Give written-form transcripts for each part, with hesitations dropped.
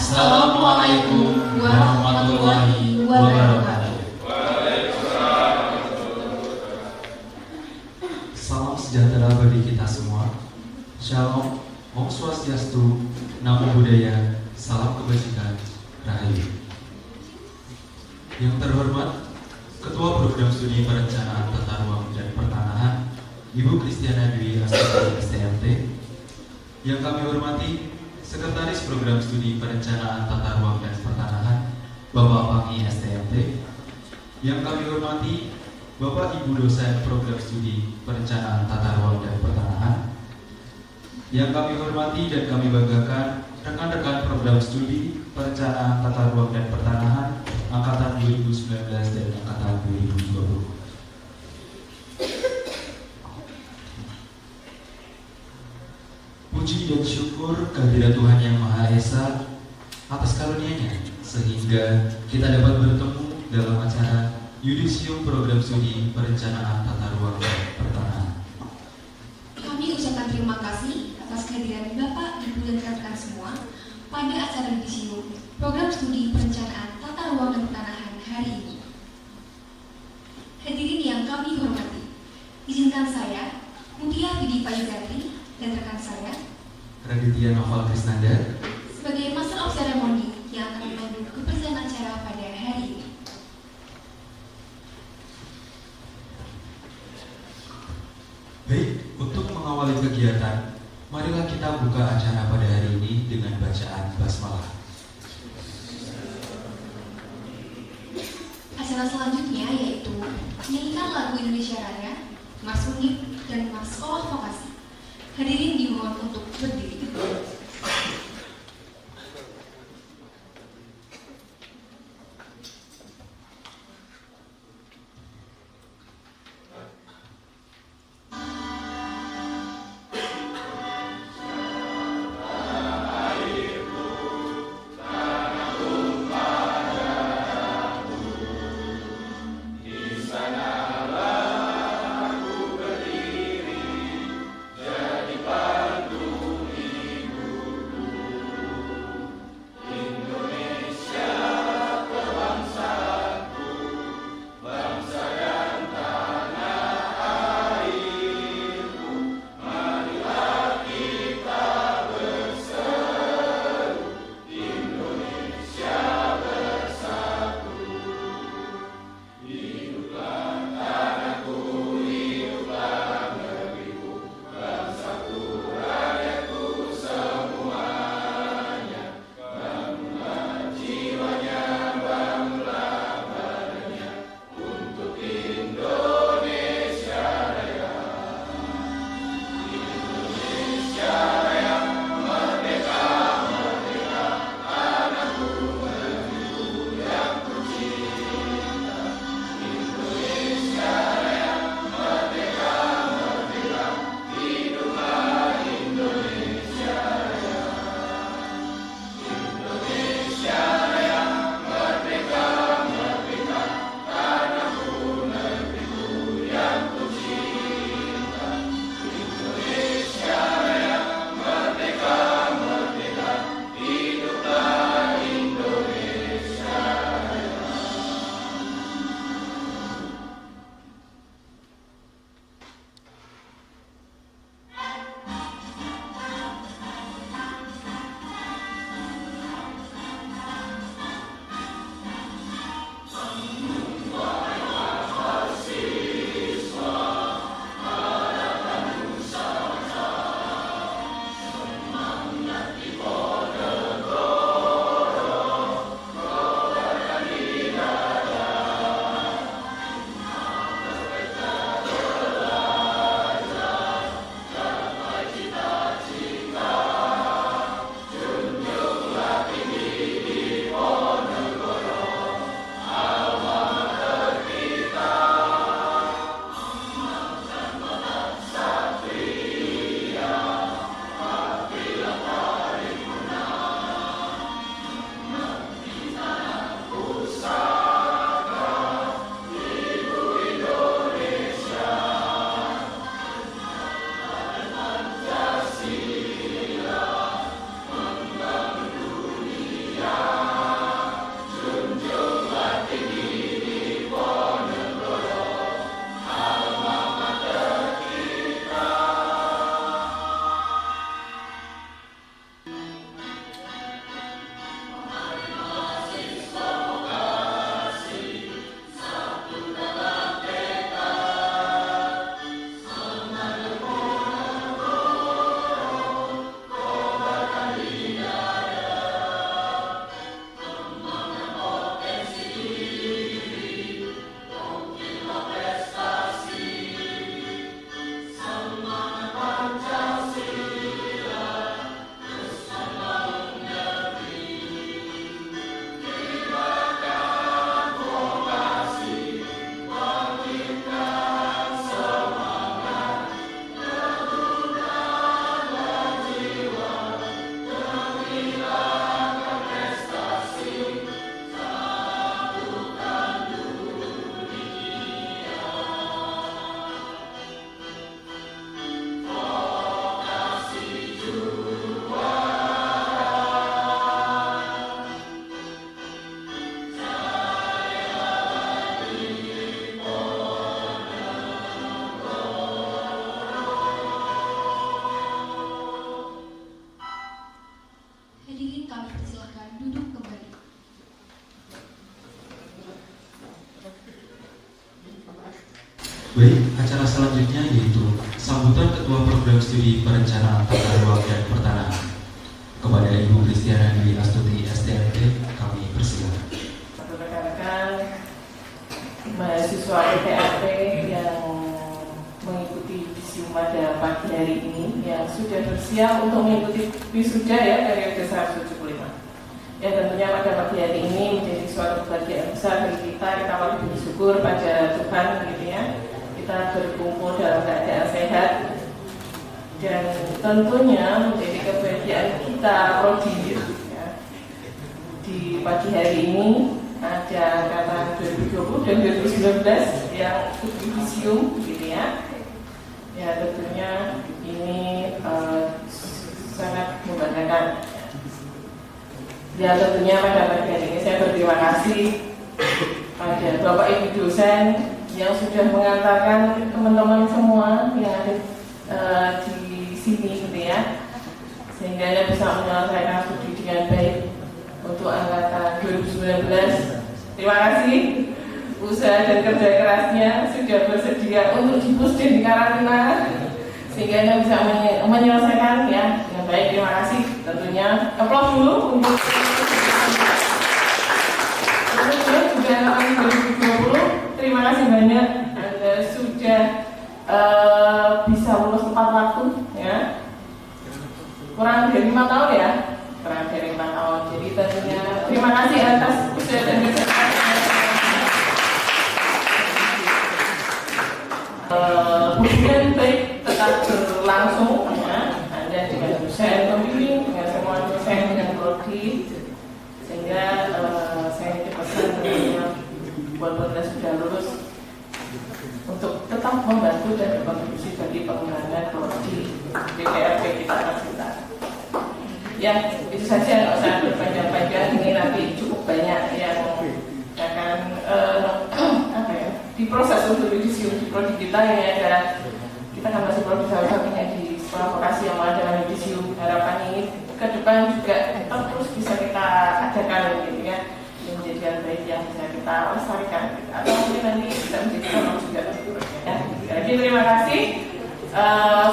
Assalamualaikum warahmatullahi wabarakatuh. Salam sejahtera bagi kita semua. Shalom, Om Swastiastu, Namo Buddhaya, salam kebajikan, Rahayu. Yang terhormat Ketua Program Studi Perencanaan Tata Ruang dan Pertanahan, Ibu Kristiana Dwi Astuti STMT. Yang kami hormati Sekretaris Program Studi Perencanaan Tata Ruang dan Pertanahan, Bapak Pangi STMT. Yang kami hormati Bapak Ibu dosen Program Studi Perencanaan Tata Ruang dan Pertanahan. Yang kami hormati dan kami banggakan rekan-rekan Program Studi Perencanaan Tata Ruang dan Pertanahan Angkatan 2019 dan Angkatan 2020. Puji dan syukur kehadirat Tuhan Yang Maha Esa atas karunia-Nya sehingga kita dapat bertemu dalam acara Yudisium Program Studi Perencanaan Tata Ruang dan Pertanahan. Kami ucapkan terima kasih atas kehadiran Bapak, Ibu, dan rekan-rekan semua pada acara Yudisium Program Studi Perencanaan Tata Ruang dan Pertanahan hari ini. Hadirin yang kami hormati, izinkan saya, Mutia Widi Faizatri, dan rekan saya, Raditya Noval Krisnanda, sebagai Master of Ceremony yang akan memandu kebersihan acara pada hari ini. Baik, untuk mengawali kegiatan, marilah kita buka acara pada hari ini dengan bacaan basmalah. Acara selanjutnya yaitu menyanyikan lagu Indonesia Raya, Mars Unit, dan Mars Sekolah Vokasi. Hadirin dimohon untuk berdiri. Jadi pandu kami persilahkan duduk kembali. Baik, acara selanjutnya yaitu sambutan Ketua Program Studi Perencanaan Tata Ruang dan Pertanahan. Kepada Ibu Kristiana Dwi Astuti STMT, kami persilakan. Rekan-rekan mahasiswa PTRP yang mengikuti Visium pada pagi hari ini, yang sudah bersiap untuk mengikuti wisuda ya periode 175. Ya tentunya pada pagi hari ini menjadi suatu kebahagiaan besar bagi kita patut bersyukur pada Tuhan gitu ya. Kita berkumpul dalam keadaan sehat dan tentunya menjadi kebahagiaan kita prodi ya. Di pagi hari ini ada angkatan 2020 dan 2019 yang ikut Visium gitu ya. Ya tentunya ini sangat membanggakan. Ya tentunya pada pagi hari ini saya berterima kasih pada Bapak Ibu dosen yang sudah mengantarkan teman-teman semua yang ada di sini gitu ya, sehingga bisa menyelesaikan studi dengan baik untuk angkatan 2019. Terima kasih usaha dan kerja kerasnya sudah bersedia untuk dipus dan dikarantina sehingga bisa menyelesaikan ya dengan baik. Terima kasih. Tentunya aplaus dulu untuk juga angkatan 2020. Terima kasih banyak Anda sudah bisa lulus tepat waktu ya. Kurang dari 5 tahun ya, kurang dari 5 tahun. Jadi tentunya terima kasih atas usaha dan kerja hubungan baik tetap berlangsung ya. Anda dengan dosen pembimbing, dengan semua dosen dengan prodi, sehingga saya pesan tentunya buat Anda sudah lulus untuk tetap membantu dan berkontribusi bagi pengembangan prodi PTRP kita tercinta. Ya, itu saja, nggak usah berpanjang-panjang. Ini nanti cukup banyak yang akan diproses untuk Visium di prodi kita yang ada. Kita kan masih prodi satu-satunya di sekolah vokasi yang ada Visium. Harapan ini ke depan juga terus bisa kita adakan gitu ya, menjadi yang baik yang bisa kita lestarikan atau mungkin nanti bisa menjadi contoh juga ya. Jadi terima kasih,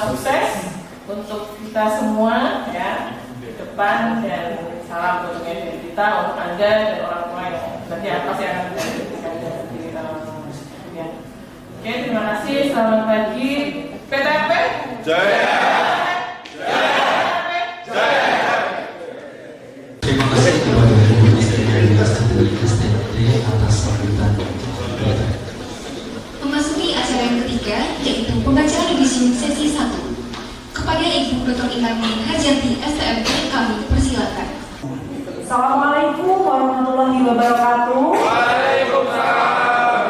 sukses untuk kita semua ya ke depan, dan salam tentunya dari kita untuk Anda dan orang tua yang nanti pasti akan menjadi ya. Oke, terima kasih, selamat pagi PTRP Jaya. Terima kasih kepada Ibu Kristiana Dwi Astuti STMT atas sambutan. Memasuki acara yang ketiga, yaitu pembacaan Visium sesi 1. Kepada Ibu Dr. Inarni Harjanti STMT, kami persilakan. Assalamualaikum warahmatullahi wabarakatuh. Waalaikumsalam.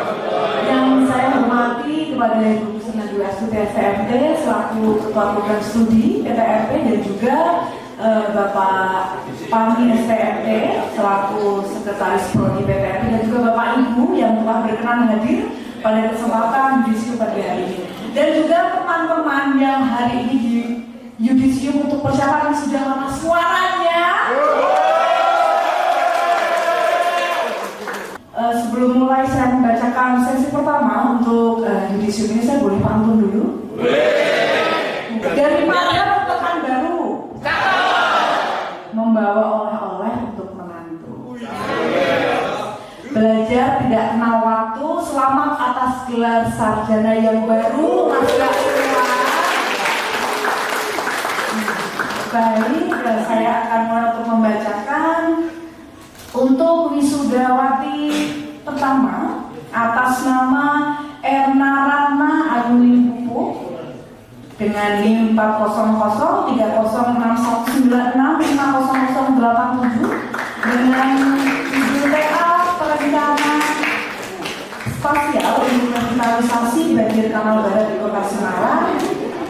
Yang saya hormati kepada Ibu Kristiana Dwi Astuti STMT selaku Ketua Program Studi PTRP, dan juga Bapak Pami STMT selaku Sekretaris Prodi PTRP, dan juga Bapak Ibu yang telah berkenan hadir pada kesempatan Visium pada hari ini, dan juga teman-teman yang hari ini di Yudisium untuk persiapan sudah lama suaranya. Sebelum mulai saya membacakan sesi pertama untuk Yudisium ini, saya boleh pantun dulu? Dari mana tekan baru? Membawa oleh-oleh untuk menantu. Belajar tidak kenal waktu. Selamat atas gelar sarjana yang baru, Mas semua. Baik, saya akan mulai untuk membacakan untuk wisudawati pertama atas nama Erna Ratna Aguling Pupuk dengan NIM 4003061965087 dengan judul TA Perencanaan Spasial Revitalisasi Banjir Kanal Barat di Kota Semarang,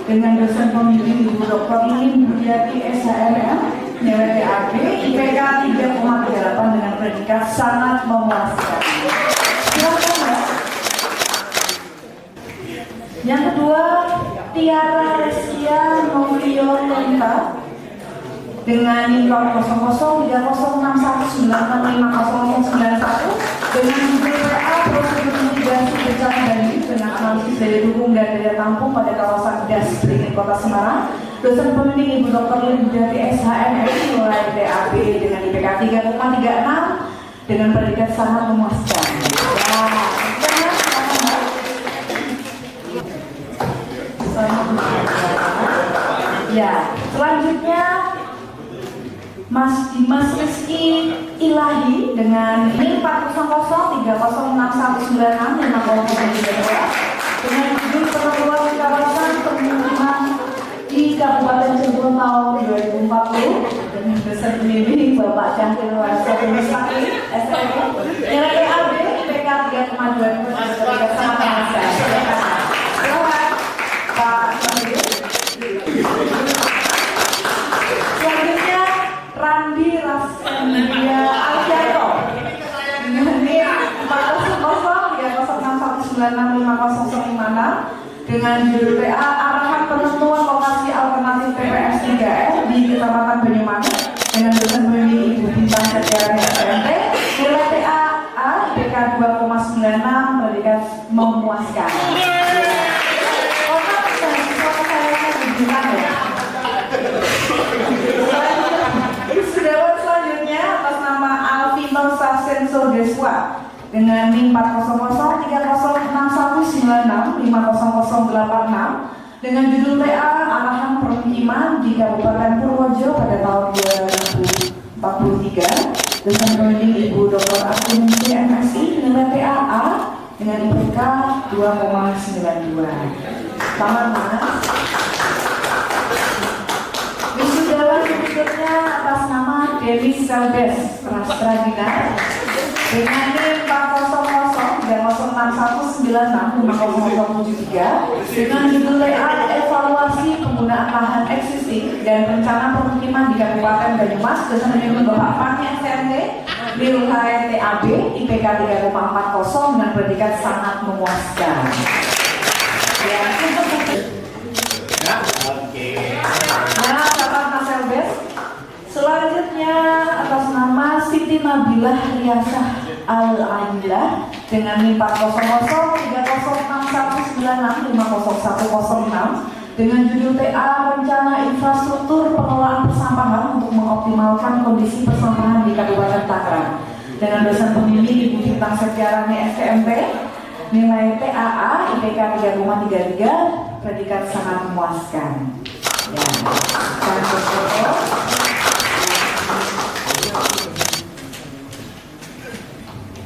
dengan dosen pembimbing Ibu Dr. Lin Budiati SHMM, nilai PAB IPK 3,38 dengan predikat sangat memuaskan. Silakan, Mbak. Yang kedua, Tiara Reskia Novio Lenta dengan NIM 4003061965091 dengan BPA prosedur mitigasi bencana banjir dengan analisis daya dukung dan daya tampung pada kawasan das Beringin Kota Semarang. Dosen pembimbing Ibu Dr. Lindarti SHM mulai DAB dengan IPK 3,36 dengan predikat sangat memuaskan. Ya, selanjutnya Mas Dimas Rizky Ilahi dengan NIM 4003061965032 dengan judul penentuan kawasan pemukiman di Kabupaten Cirebon tahun 2040 dengan dosen pembimbing Bapak Cangkir Warsa Mustaqim SMK nilai DAB IPK 3,2 dengan sangat memuaskan. Selamat Pak Cangkir. Selanjutnya Randi Rasenia Aljato dengan NIM 4003061965056 dengan judul PA arahan penentuan lokasi alternatif TPS 3R di Kecamatan Banyumanik dengan dosen pembimbing Ibu Bintang Setiarani SMT nilai PA A IPK 2,96 predikat memuaskan. Wisudawan selanjutnya atas nama Alvino Sasenso Deswa dengan NIM 400306196500086 dengan judul PA arahan permukiman di Kabupaten Purworejo pada tahun 2043 dosen pembimbing Ibu Dr. Aswiningsi MSI nilai PA A dengan IPK 2,92. Selamat Mas. Wisudawan berikutnya atas nama Dewi Selbes Rastragina dengan NIM 4003061965073 dengan judul layout evaluasi penggunaan lahan existing dan rencana permukiman di Kabupaten Banyumas dosen pembimbing Bapak Fahmi SMT nilai TAB IPK 3,40 dengan predikat sangat memuaskan. Ya, nah, Bapak Mas Selbes. Selanjutnya atas nama Siti Nabilah Riasah Al-Adilah dengan NIM 400306196500106 dengan judul TA Rencana Infrastruktur Pengelolaan Persampahan untuk mengoptimalkan kondisi persampahan di Kabupaten Tangerang dengan dosen pembimbing Ibu Bintang Setiarani STMP nilai TAA IPK 3,33 predikat sangat memuaskan. Ya, dan foto.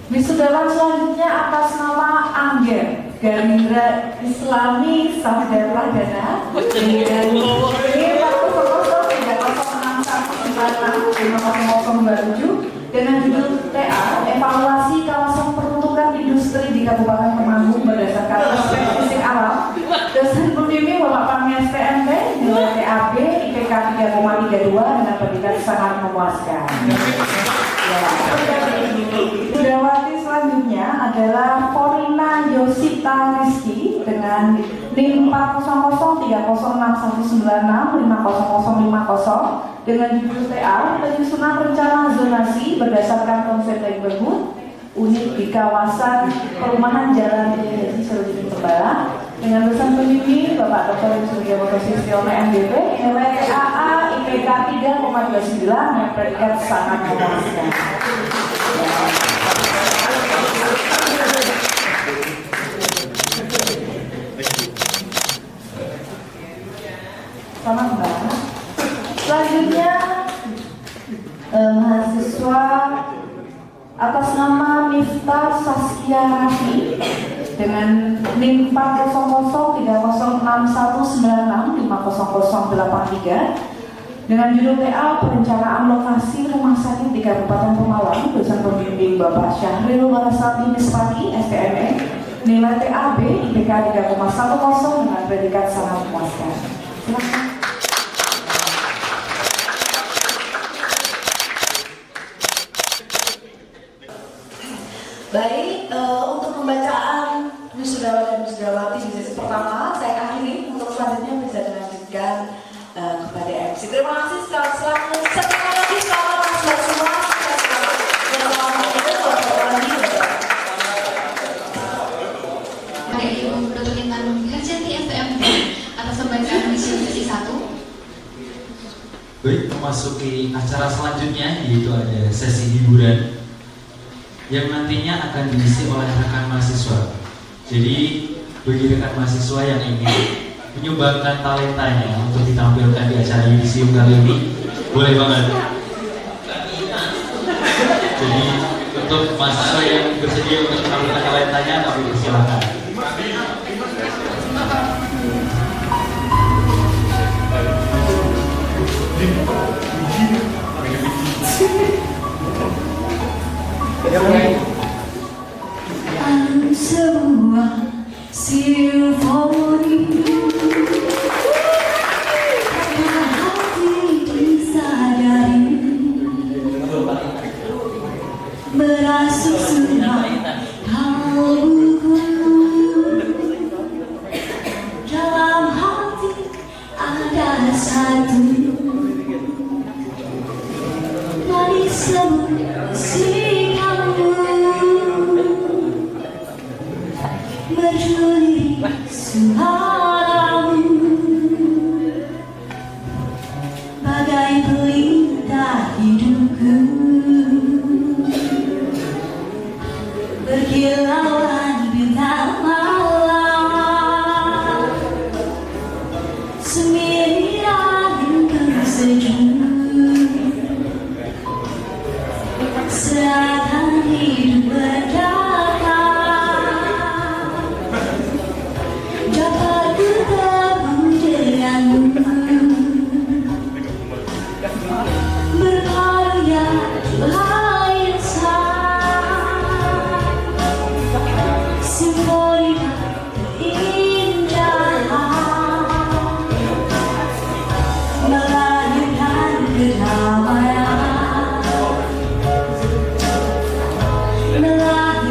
Wisudawan selanjutnya atas nama Angger Garindra Islami Sahda Pradana dengan NIM 4003061965027 dengan judul TA Evaluasi Kawasan Peruntukan Industri di Kabupaten Temanggung berdasarkan aspek fisik alam. Dosen pembimbing Bapak Fahmi STMT nilai TAB IPK 3,32 dengan predikat sangat memuaskan. Budawati selanjutnya adalah Corina Yosita Rizky dengan NIM 400306196500050 dengan judul TA penyusunan rencana zonasi berdasarkan konsep neighborhood unit di kawasan perumahan Jalan Jadi Serujung Tembalang dengan dosen pembimbing Bapak Dr. Surya Sistiono MDP nilai TAA IPK 3,29 yang predikat sangat memuaskan. Sama Mbak. Selanjutnya mahasiswa atas nama Miftah Saskia Rafi dengan NIM 400306196500083 dengan judul TA Perencanaan Lokasi Rumah Sakit di Kabupaten Pemalang dosen pembimbing Bapak Syahril Warasati Mispati STME nilai TAB IPK 3,10 dengan predikat sangat memuaskan. Silakan. Baik, untuk pembacaan wisudawan dan wisudawati di sesi pertama saya akhiri. Untuk selanjutnya bisa dilanjutkan kepada MC. Terima kasih. Selamat memasuki acara selanjutnya, yaitu ada sesi hiburan yang nantinya akan diisi oleh rekan mahasiswa. Jadi bagi rekan mahasiswa yang ingin menyumbangkan talentanya untuk ditampilkan di acara yudisium kali ini, boleh banget. Jadi untuk mahasiswa yang bersedia untuk menampilkan talentanya, kami persilakan. Sebuah simfoni pada hati disadari merasuk semua kalbuku. Dalam hati ada satu nadi semua sikapmu berjuli suaramu bagai pelita hidupku, berkilauan bintang malam, sembilan tersejuk, seakan hidup berdamai. Dapat bertemu denganmu, berkarya duhai insan, simfoni terindah melahirkan kedamaian, melahirkan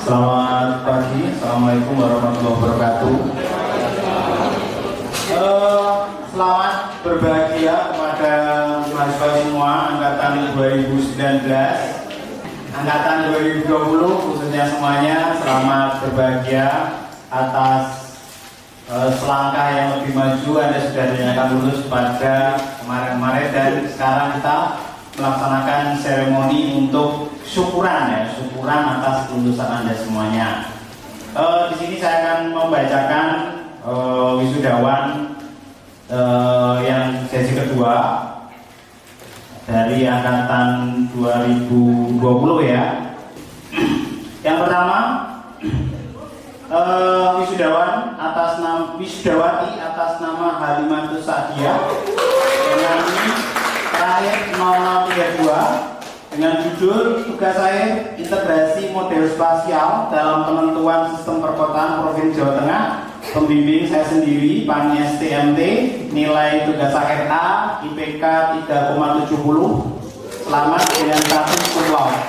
Selamat pagi, Assalamualaikum warahmatullahi wabarakatuh. Selamat berbahagia kepada mahasiswa semua angkatan 2019, angkatan 2020 khususnya semuanya. Selamat berbahagia atas selangkah yang lebih maju. Anda sudah dinyatakan lulus pada kemarin-kemarin dan sekarang kita melaksanakan seremoni untuk syukuran atas kelulusan Anda semuanya. Di sini saya akan membacakan wisudawan yang sesi kedua dari angkatan 2020 ya. Yang pertama, wisudawati atas nama Halimatus Sa'diyah dengan terakhir 0032 dengan judul tugas akhir integrasi model spasial dalam penentuan sistem perkotaan Provinsi Jawa Tengah. Pembimbing saya sendiri, Pani STMT, nilai tugas akhir A, IPK 3,70. Selamat dengan status cum laude.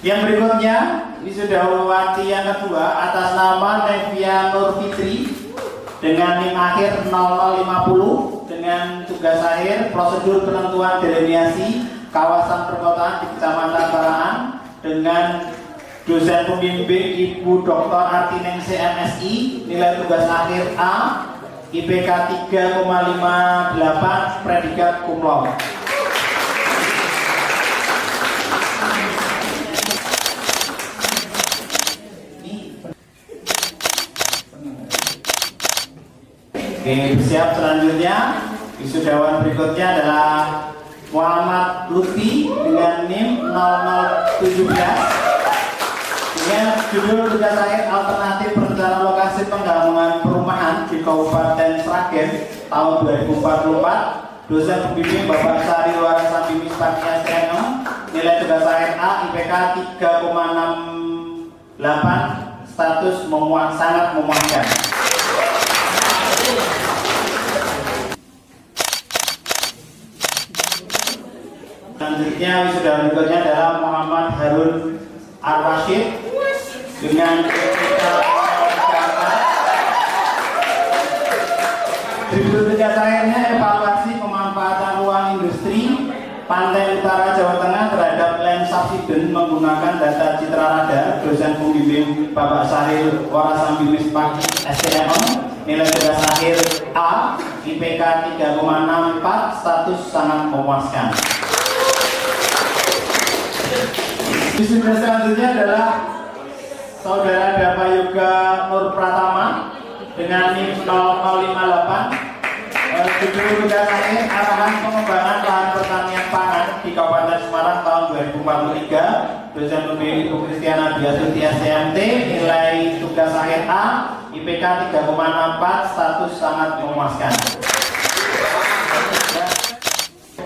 Yang berikutnya, wisudawati yang kedua atas nama Nevia Nur Fitri dengan NIM akhir 0050 dengan tugas akhir prosedur penentuan delineasi kawasan perkotaan di Kecamatan Parahan dengan dosen pembimbing Ibu Dr. Artiningsih MSI, nilai tugas akhir A, IPK 3,58, predikat cum laude. Oke, siap. Selanjutnya wisudawan berikutnya adalah Muhammad Lutfi dengan NIM 0017 dengan judul tugas akhir alternatif perencanaan lokasi penggabungan perumahan di Kabupaten Sragen tahun 2044. Dosen pembimbing Bapak Sari Warasambi Mispaki STM, nilai tugas akhir A, IPK 3,68, status sangat memuaskan. Selanjutnya wisudawan berikutnya adalah Muhammad Harun Ar-Rashid dengan judul tugas akhirnya evaluasi pemanfaatan ruang industri Pantai Utara Jawa Tengah terhadap land subsidence menggunakan data citra radar. Dosen pembimbing Bapak Sahil Warasambi Mispaki STM, nilai tugas akhir A, IPK 3,64, status sangat memuaskan. Wisuda selanjutnya adalah Saudara Dapa Yoga Nur Pratama dengan NIM 0058. Judul tugas akhir arahan pengembangan lahan pertanian pangan di Kabupaten Semarang tahun 2043. Dosen pembimbing Ibu Kristiana Biasuti STMT, nilai tugas akhir A, IPK 3,64, status sangat memuaskan.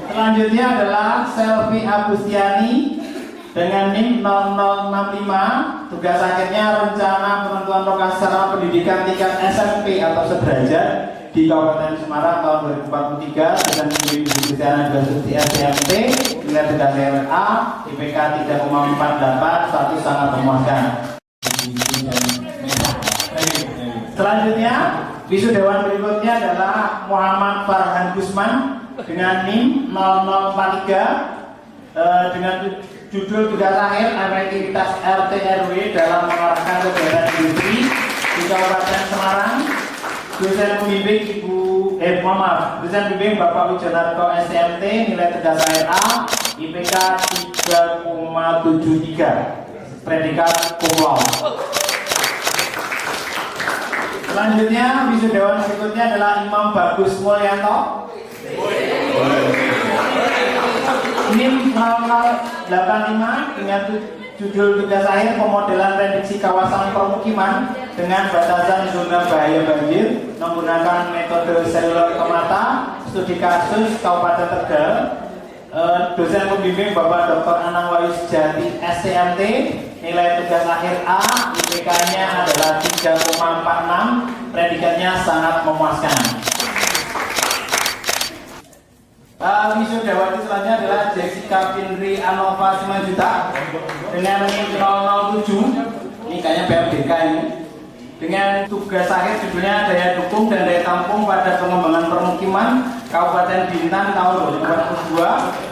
Selanjutnya adalah Selvi Agustiani dengan NIM 0065. Tugas akhirnya rencana penentuan lokasi sarana pendidikan tingkat SMP atau sederajat di Kabupaten Semarang tahun 2043. Dosen pembimbing Ibu Kristiana Biasuti STMT, nilai tugas akhir A, IPK 3,48, status sangat memuaskan. Selanjutnya, wisudawan berikutnya adalah Muhammad Farhan Gusman dengan NIM 0043 dengan judul tugas akhir efektivitas RT RW dalam mengarahkan kegiatan industri di Kabupaten Semarang. Dosen pembimbing dosen pembimbing Bapak Wijonarko STMT, nilai tugas akhir A, IPK 3,73, predikat cum laude. Selanjutnya wisudawan berikutnya adalah Imam Bagus Mulyanto NIM 0085 dengan judul tugas akhir pemodelan prediksi kawasan permukiman dengan batasan zona bahaya banjir menggunakan metode seluler ke mata, studi kasus Kabupaten Tegal. Dosen pembimbing Bapak Dr. Anang Wahyu Sejati STMT, nilai tugas akhir A, IPK-nya adalah 3,46, predikatnya sangat memuaskan. Wisudawati selanjutnya adalah Jessica Pinri Anova 5 juta dengan NIM 007. Ini kayaknya PMDK ini. Dengan tugas akhir judulnya daya dukung dan daya tampung pada pengembangan permukiman Kabupaten Bintan tahun 2042.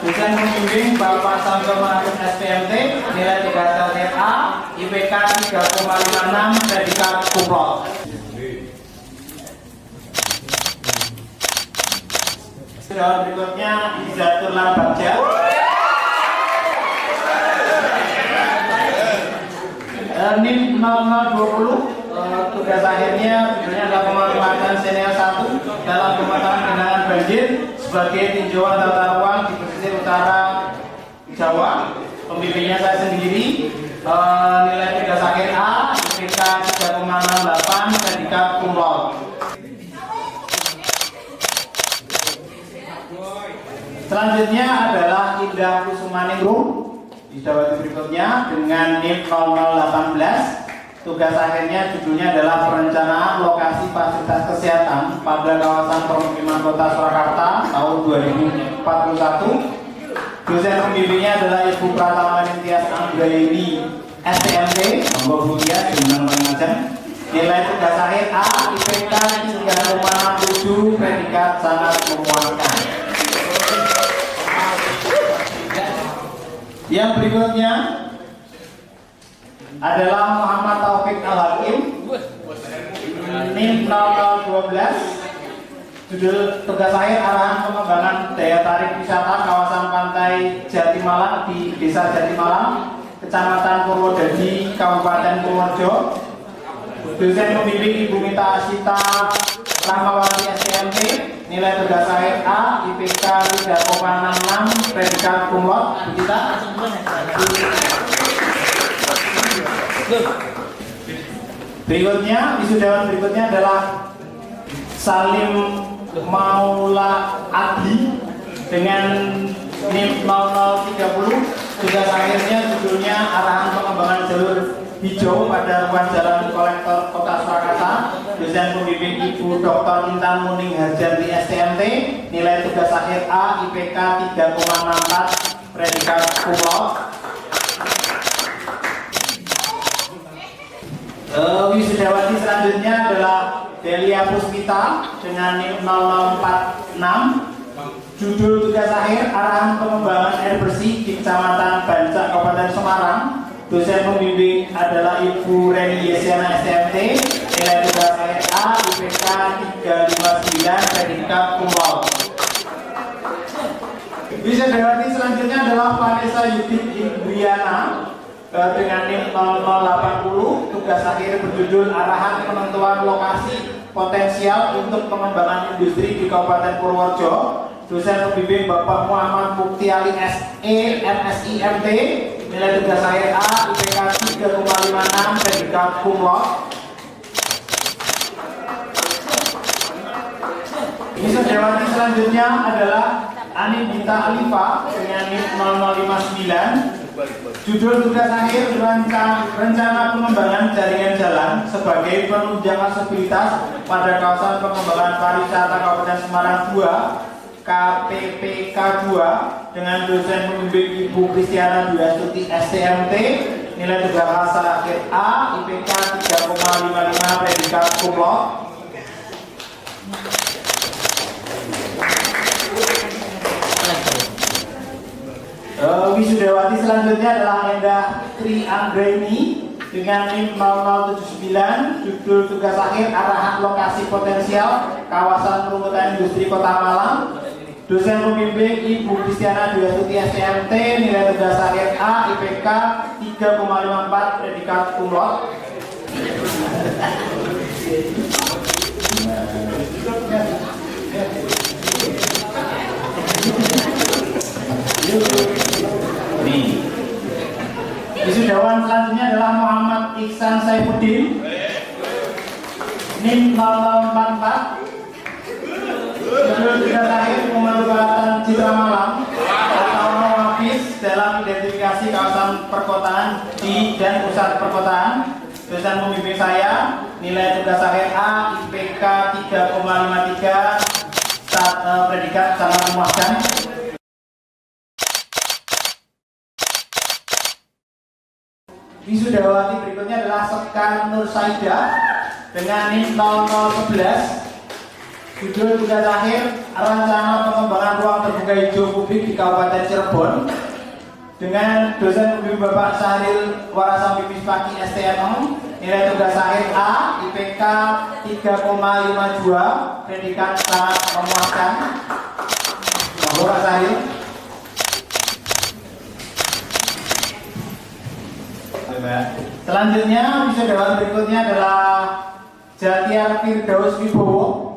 Dosen pembimbing Bapak Samsul Manapun SPMT, nilai 3 A, IPK 3,56, predikat kumlot. Dan berikutnya Izatul Bagja. NIM 0020. Tugas akhirnya judulnya adalah pemanfaatan senior 1 dalam pemetaran genangan banjir sebagai tinjauan tata ruang di pesisir utara Jawa. Pembimbingnya saya sendiri. Nilai tugas akhir A, IPK 3,68, predikat kumlot. Selanjutnya adalah Indah Kusumaningrum Wisudawati berikutnya dengan NIM 0018. Tugas akhirnya judulnya adalah perencanaan lokasi fasilitas kesehatan pada kawasan permukiman Kota Surakarta tahun 2041. Dosen pembimbingnya adalah Ibu Pratama Nintias Anggraini STMT, monggo Bu ya, dengan mengajar. Nilai tugas akhir A, IPK 3,67, predikat sangat memuaskan. Yang berikutnya adalah Muhammad Taufik Al-Hakim, NIM 0012. Judul tugas akhir arahan pengembangan daya tarik wisata kawasan pantai Jatimalang di Desa Jatimalang, Kecamatan Purwodadi, Kabupaten Purworejo. Dosen pembimbing Ibu Mita Asita Rahmawati STMT, nilai tugas akhir A, IPK 3,66, predikat kumlot. Kita berikutnya, wisudawan berikutnya adalah Salim Maula Adi dengan NIM 0030. Tugas akhirnya judulnya arahan pengembangan jalur hijau pada ruas jalan kolektor Kota Surakarta. Dosen pembimbing Ibu Dr. Intan Muning Harjanti STMT, nilai tugas akhir A, IPK 3,64, predikat kumlot. Wisudawati selanjutnya adalah Delia Puspita dengan NIM 0046. Judul tugas akhir arahan pengembangan air bersih di Kecamatan Bancak, Kabupaten Semarang. Dosen pembimbing adalah Ibu Reni Yesiana STMT, nilai tugas akhir A, IPK 359, predikat kumlot. Wisudawati selanjutnya adalah Vanessa Yudit Indriana dengan NIM 0080. Tugas akhir berjudul arahan penentuan lokasi potensial untuk pengembangan industri di Kabupaten Purworejo. Dosen pembimbing Bapak Muhammad Mukti Ali SE MSI MT, nilai tugas akhir A, IPK 3,56, predikat kumlot. Wisudawati selanjutnya adalah Ani Gita Alifa dengan NIM 0059. Judul tugas akhir rencana pengembangan jaringan jalan sebagai penunjang aksesibilitas pada kawasan pengembangan pariwisata Kabupaten Semarang 2 KPPK 2 dengan dosen pembimbing Ibu Kristiana Dwi Astuti STMT, nilai tugas akhir A, IPK 3,55, predikat kumlot. Wisudawati selanjutnya adalah Endah Tri Anggraini dengan NIM 0079. Judul tugas akhir arahan lokasi potensial kawasan perumutan industri Kota Malang. Dosen pembimbing Ibu Kristiana Dwi Astuti STMT, nilai tugas akhir A, IPK 3,54, predikat kumlot. Wisudawan selanjutnya adalah Muhammad Iksan Saifuddin, NIM 0044. Judul tugas akhir pemanfaatan Citra Malang atau Mawafis dalam identifikasi kawasan perkotaan di dan pusat perkotaan. Dosen pembimbing saya, nilai tugas akhir A, IPK 3,53, predikat sangat memuaskan. Wisudawati berikutnya adalah Sekar Nur Saidah dengan NIM 0011. Judul tugas akhir rencana pengembangan ruang terbuka hijau publik di Kabupaten Cirebon, dengan dosen pembimbing Bapak Sahril Warasam Bispaki STM. Nilai tugas akhir A, IPK 3,52, predikat sangat memuaskan. Bapak Sahril. Selanjutnya wisudawati berikutnya adalah Jatiar Firdaus Wibowo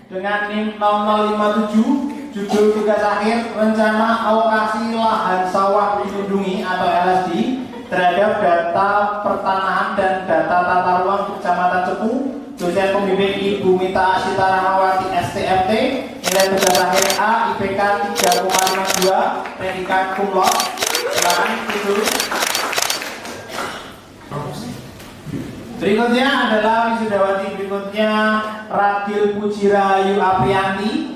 dengan NIM 0057. Judul tugas akhir rencana alokasi lahan sawah dilindungi atau LSD terhadap data pertanahan dan data tata ruang Kecamatan Cepu. Dosen pembimbing Ibu Mita Asita Rahmawati STMT. Nilai tugas akhir A, IPK 3,52, predikat cum laude. Silakan itu. Berikutnya adalah wisudawati berikutnya Radil Pujirayu Aprianti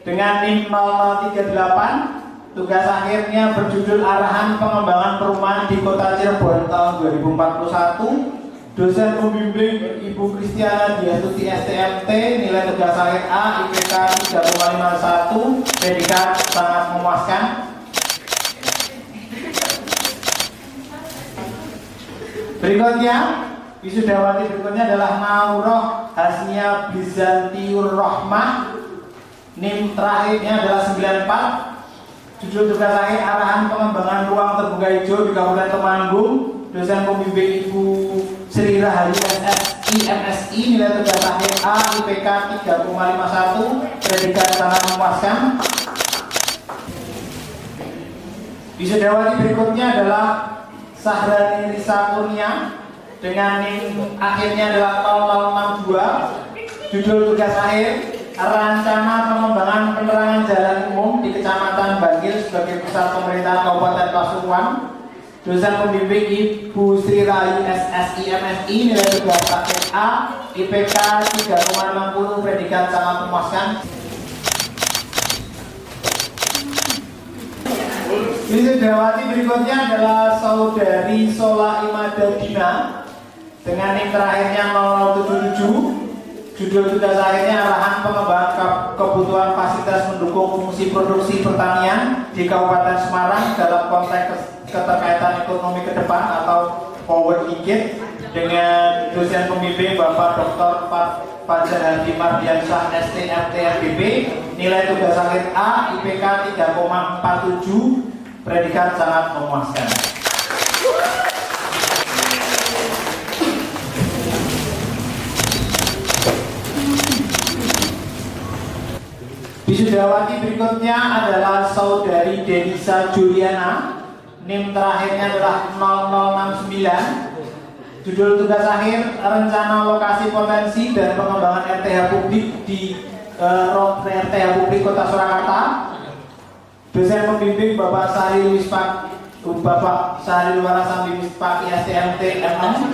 dengan NIM 0038. Tugas akhirnya berjudul Arahan Pengembangan Perumahan di Kota Cirebon tahun 2041. Dosen pembimbing Ibu Kristiana Diastuti STMT. Nilai tugas akhir A, IPK 3,51, predikat sangat memuaskan. Berikutnya wisudawati berikutnya adalah Nauroh Hasnia Bizantiur Rohmah. NIM terakhirnya adalah 94. Judul tugas akhir arahan pengembangan ruang terbuka hijau di Kabupaten Temanggung. Dosen pembimbing Ibu Sri Rahayu SSI MSI. Nilai tugas akhir A, IPK 3,51, predikat sangat memuaskan. Wisudawati berikutnya adalah Sahrani Risa Kurnia dengan NIM akhirnya adalah 0062. Judul tugas akhir rencana pengembangan penerangan jalan umum di Kecamatan Bangil sebagai pusat pemerintahan Kabupaten Pasuruan. Dosen pembimbing Ibu Sri Rahayu SSI MSI. Nilai tugas akhir A, IPK 3,60, predikat sangat memuaskan. Wisudawati berikutnya adalah Saudari Sola Imada Dina dengan NIM terakhirnya 0077. Judul tugas akhirnya arahan pengembangan kebutuhan fasilitas mendukung fungsi produksi pertanian di Kabupaten Semarang dalam konteks keterkaitan ekonomi ke depan atau forward thinking, dengan dosen pembimbing Bapak Dr. Fajar Hadi Mardiansyah STMT FBB. Nilai tugas akhir A, IPK 3,47, predikat sangat memuaskan. Wisudawati berikutnya adalah Saudari Denisa Juliana. NIM terakhirnya adalah 0069. Judul tugas akhir rencana lokasi potensi dan pengembangan RTH publik di RTH publik Kota Surakarta. Dosen pembimbing Bapak Sahril Warasam Bispaki STMT MM.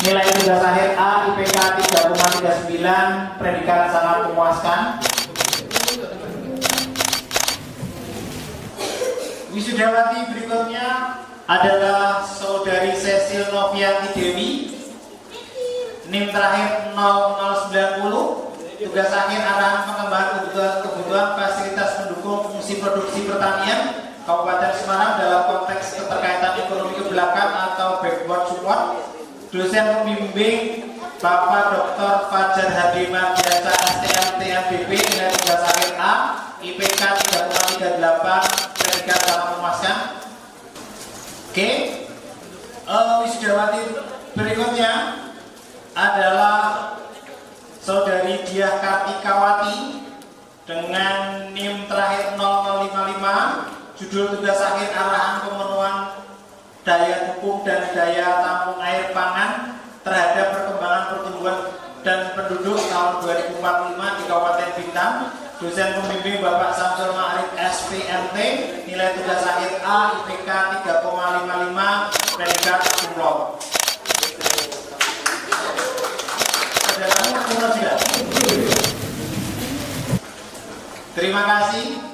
Nilai tugas akhir A, IPK 3,39, predikat sangat memuaskan. Wisudawati berikutnya adalah Saudari Cecil Novianti Dewi. NIM terakhir 0090. Tugas akhir arahan pengembangan kebutuhan fasilitas mendukung fungsi produksi pertanian Kabupaten Semarang dalam konteks keterkaitan ekonomi ke belakang atau backward support. Dosen pembimbing Bapak Dr. Fajar Hadi Mardiansyah STMT FBB. Nilai tugas akhir A, IPK 3,38, predikat sangat memuaskan. Oke, wisudawati berikutnya adalah Saudari Diah Kartikawati dengan NIM terakhir 0055. Judul tugas akhir arahan pemenuhan daya dukung dan daya tampung air pangan terhadap perkembangan pertumbuhan dan penduduk tahun 2045 di Kabupaten Bintang. Dosen pembimbing Bapak Samsul Ma'arif SPMT. Nilai tugas akhir A, IPK 3,55, predikat cum laude. Terima kasih.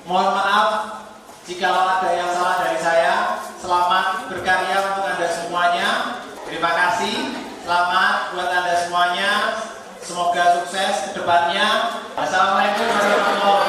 Mohon maaf jika ada yang salah dari saya. Selamat berkarya untuk Anda semuanya. Terima kasih. Selamat buat Anda semuanya. Semoga sukses ke depannya. Assalamualaikum warahmatullahi wabarakatuh.